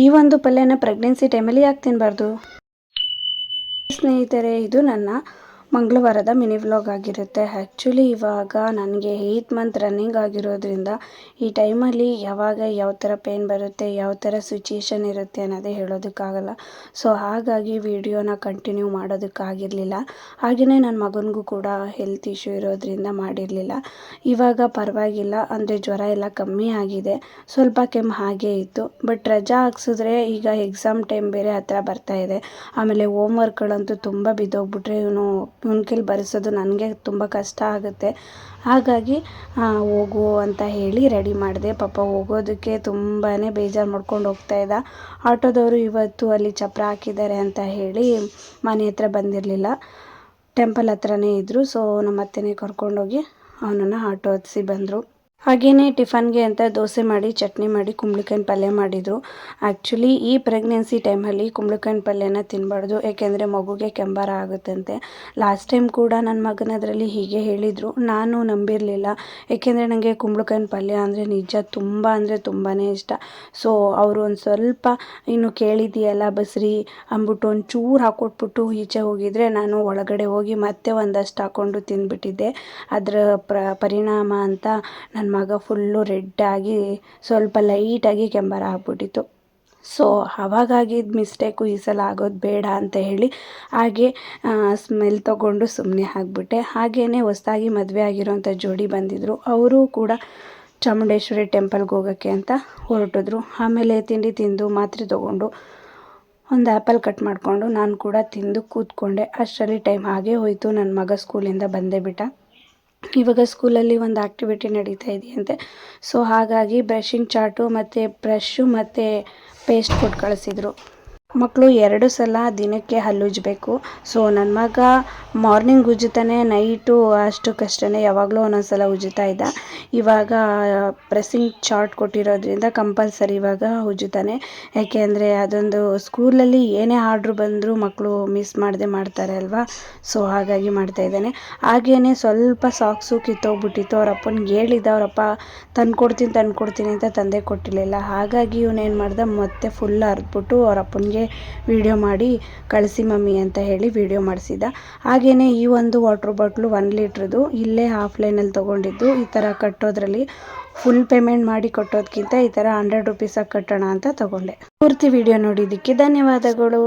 ಈ ಒಂದು ಪಲ್ಯನ ಪ್ರೆಗ್ನೆನ್ಸಿ ಟೈಮಲ್ಲಿ ಯಾಕೆ ತಿನ್ನಬಾರ್ದು? ಸ್ನೇಹಿತರೆ, ಇದು ನನ್ನ ಮಂಗಳವಾರದ ಮಿನಿ ವ್ಲಾಗ್ ಆಗಿರುತ್ತೆ. ಆ್ಯಕ್ಚುಲಿ ಇವಾಗ ನನಗೆ 8th ಮಂತ್ ರನ್ನಿಂಗ್ ಆಗಿರೋದ್ರಿಂದ ಈ ಟೈಮಲ್ಲಿ ಯಾವಾಗ ಯಾವ ಥರ ಪೇನ್ ಬರುತ್ತೆ, ಯಾವ ಥರ ಸಿಚುಯೇಷನ್ ಇರುತ್ತೆ ಅನ್ನೋದೇ ಹೇಳೋದಕ್ಕಾಗಲ್ಲ. ಸೊ ಹಾಗಾಗಿ ವಿಡಿಯೋನ ಕಂಟಿನ್ಯೂ ಮಾಡೋದಕ್ಕಾಗಿರಲಿಲ್ಲ. ಹಾಗೆಯೇ ನನ್ನ ಮಗನಿಗೂ ಕೂಡ ಹೆಲ್ತ್ ಇಶ್ಯೂ ಇರೋದ್ರಿಂದ ಮಾಡಿರಲಿಲ್ಲ. ಇವಾಗ ಪರವಾಗಿಲ್ಲ, ಅಂದರೆ ಜ್ವರ ಎಲ್ಲ ಕಮ್ಮಿ ಆಗಿದೆ. ಸ್ವಲ್ಪ ಕೆಮ್ಮು ಹಾಗೇ ಇತ್ತು. ಬಟ್ ರಜಾ ಹಾಕ್ಸಿದ್ರೆ ಈಗ ಎಕ್ಸಾಮ್ ಟೈಮ್ ಬೇರೆ ಹತ್ರ ಬರ್ತಾ ಇದೆ. ಆಮೇಲೆ ಹೋಮ್ ವರ್ಕ್ಗಳಂತೂ ತುಂಬ ಬಿದ್ದೋಗ್ಬಿಟ್ರೆ ಇವನ ಕೈಲಿ ಬರೆಸೋದು ನನಗೆ ತುಂಬ ಕಷ್ಟ ಆಗುತ್ತೆ. ಹಾಗಾಗಿ ಹೋಗು ಅಂತ ಹೇಳಿ ರೆಡಿ ಮಾಡಿದೆ. ಪಾಪ ಹೋಗೋದಕ್ಕೆ ತುಂಬಾ ಬೇಜಾರು ಮಾಡ್ಕೊಂಡು ಹೋಗ್ತಾಯಿದ್ದ. ಆಟೋದವರು ಇವತ್ತು ಅಲ್ಲಿ ಚಪ್ರ ಹಾಕಿದ್ದಾರೆ ಅಂತ ಹೇಳಿ ಮನೆ ಹತ್ರ ಬಂದಿರಲಿಲ್ಲ, ಟೆಂಪಲ್ ಹತ್ರನೇ ಇದ್ದರು. ಸೊ ನಮ್ಮ ಅತ್ತೆನೇ ಕರ್ಕೊಂಡೋಗಿ ಅವನನ್ನು ಆಟೋ ಹತ್ತಿಸಿ ಬಂದರು. ಹಾಗೆಯೇ ಟಿಫನ್ಗೆ ಅಂತ ದೋಸೆ ಮಾಡಿ, ಚಟ್ನಿ ಮಾಡಿ, ಕುಂಬಳಕಾಯಿನ ಪಲ್ಯ ಮಾಡಿದರು. ಆ್ಯಕ್ಚುಲಿ ಈ ಪ್ರೆಗ್ನೆನ್ಸಿ ಟೈಮಲ್ಲಿ ಕುಂಬಳಕಾಯಿನ ಪಲ್ಯನ ತಿನ್ನಬಾರ್ದು, ಏಕೆಂದರೆ ಮಗುಗೆ ಕೆಂಬಾರ ಆಗುತ್ತಂತೆ. ಲಾಸ್ಟ್ ಟೈಮ್ ಕೂಡ ನನ್ನ ಮಗನದ್ರಲ್ಲಿ ಹೀಗೆ ಹೇಳಿದರು. ನಾನು ನಂಬಿರಲಿಲ್ಲ, ಏಕೆಂದರೆ ನನಗೆ ಕುಂಬಳಕಾಯಿನ ಪಲ್ಯ ಅಂದರೆ ನಿಜ ತುಂಬ ಅಂದರೆ ತುಂಬಾ ಇಷ್ಟ. ಸೊ ಅವರು ಒಂದು ಸ್ವಲ್ಪ ಇನ್ನು ಕೇಳಿದೆಯಲ್ಲ ಬಸ್ರಿ ಅಂದ್ಬಿಟ್ಟು ಒಂಚೂರು ಹಾಕ್ಕೊಟ್ಬಿಟ್ಟು ಈಚೆ ಹೋಗಿದ್ರೆ ನಾನು ಒಳಗಡೆ ಹೋಗಿ ಮತ್ತೆ ಒಂದಷ್ಟು ಹಾಕ್ಕೊಂಡು ತಿಂದ್ಬಿಟ್ಟಿದ್ದೆ. ಅದರ ಪರಿಣಾಮ ಅಂತ ನನ್ನ ಮಗ ಫುಲ್ಲು ರೆಡ್ಡಾಗಿ ಸ್ವಲ್ಪ ಲೈಟಾಗಿ ಕೆಂಬಾರ ಆಗ್ಬಿಟ್ಟಿತ್ತು. ಸೊ ಅವಾಗಾಗಿದ್ದ ಮಿಸ್ಟೇಕು ಈ ಸಲ ಆಗೋದು ಬೇಡ ಅಂತ ಹೇಳಿ ಹಾಗೆ ಸ್ಮೆಲ್ ತೊಗೊಂಡು ಸುಮ್ಮನೆ ಆಗಿಬಿಟ್ಟೆ. ಹಾಗೆಯೇ ಹೊಸದಾಗಿ ಮದುವೆ ಆಗಿರೋಂಥ ಜೋಡಿ ಬಂದಿದ್ದರು. ಅವರು ಕೂಡ ಚಾಮುಂಡೇಶ್ವರಿ ಟೆಂಪಲ್ಗೆ ಹೋಗೋಕ್ಕೆ ಅಂತ ಹೊರಟಿದ್ರು. ಆಮೇಲೆ ತಿಂಡಿ ತಿಂದು ಮಾತ್ರೆ ತೊಗೊಂಡು ಒಂದು ಆ್ಯಪಲ್ ಕಟ್ ಮಾಡಿಕೊಂಡು ನಾನು ಕೂಡ ತಿಂದು ಕೂತ್ಕೊಂಡೆ. ಅಷ್ಟರಲ್ಲಿ ಟೈಮ್ ಹಾಗೇ ಹೋಯಿತು. ನನ್ನ ಮಗ ಸ್ಕೂಲಿಂದ ಬಂದೇ ಬಿಟ್ಟ. ಇವಾಗ ಸ್ಕೂಲಲ್ಲಿ ಒಂದು ಆ್ಯಕ್ಟಿವಿಟಿ ನಡೀತಾ ಇದೆಯಂತೆ. ಸೊ ಹಾಗಾಗಿ ಬ್ರಷಿಂಗ್ ಚಾರ್ಟು ಮತ್ತು ಬ್ರಷು ಮತ್ತು ಪೇಸ್ಟ್ ಕೊಟ್ಟು ಕಳಿಸಿದ್ರು. ಮಕ್ಕಳು 2 ಸಲ ದಿನಕ್ಕೆ ಹಲ್ಲುಜ್ಜಬೇಕು. ಸೊ ನನ್ನ ಮಗ ಮಾರ್ನಿಂಗ್ ಉಜ್ಜುತ್ತಾನೆ, ನೈಟು ಅಷ್ಟಕ್ಕಷ್ಟೇ ಯಾವಾಗಲೂ ಒಂದೊಂದು ಸಲ ಉಜ್ಜುತ್ತಾ ಇದ್ದ. ಇವಾಗ ಬ್ರಷಿಂಗ್ ಚಾರ್ಟ್ ಕೊಟ್ಟಿರೋದ್ರಿಂದ ಕಂಪಲ್ಸರಿ ಇವಾಗ ಉಜ್ಜುತ್ತಾನೆ. ಯಾಕೆ ಅಂದರೆ ಅದೊಂದು ಸ್ಕೂಲಲ್ಲಿ ಏನೇ ಆರ್ಡ್ರ್ ಬಂದರೂ ಮಕ್ಕಳು ಮಿಸ್ ಮಾಡದೆ ಮಾಡ್ತಾರೆ ಅಲ್ವಾ. ಸೊ ಹಾಗಾಗಿ ಮಾಡ್ತಾಯಿದ್ದಾನೆ. ಹಾಗೆಯೇ ಸ್ವಲ್ಪ ಸಾಕ್ಸು ಕಿತ್ತೋಗ್ಬಿಟ್ಟಿತ್ತು. ಅವ್ರ ಅಪ್ಪನಿಗೆ ಹೇಳಿದ್ದ, ಅವರಪ್ಪ ತಂದ್ಕೊಡ್ತೀನಿ ಅಂತ ತಂದೆ ಕೊಟ್ಟಿರಲಿಲ್ಲ. ಹಾಗಾಗಿ ಇವನೇನು ಮಾಡ್ದ, ಮತ್ತೆ ಫುಲ್ ಹರಿದ್ಬಿಟ್ಟು ಅವ್ರ ಅಪ್ಪನಿಗೆ ವಿಡಿಯೋ ಮಾಡಿ ಕಳಿಸಿ ಮಮ್ಮಿ ಅಂತ ಹೇಳಿ ವಿಡಿಯೋ ಮಾಡಿಸಿದ್ದ. ಹಾಗೆಯೇ ಈ ಒಂದು ವಾಟ್ರ್ ಬಾಟ್ಲು 1 ಲೀಟ್ರದ್ದು ಇಲ್ಲೇ ಆಫ್ಲೈನಲ್ಲಿ ತೊಗೊಂಡಿದ್ದು. ಈ ಥರ ಕಟ್ಟೋದ್ರಲ್ಲಿ ಫುಲ್ ಪೇಮೆಂಟ್ ಮಾಡಿ ಕಟ್ಟೋದಕ್ಕಿಂತ ಈ ಥರ 100 ರುಪೀಸಾಗಿ ಕಟ್ಟೋಣ ಅಂತ ತೊಗೊಂಡೆ. ಪೂರ್ತಿ ವಿಡಿಯೋ ನೋಡಿದ್ದಕ್ಕೆ ಧನ್ಯವಾದಗಳು.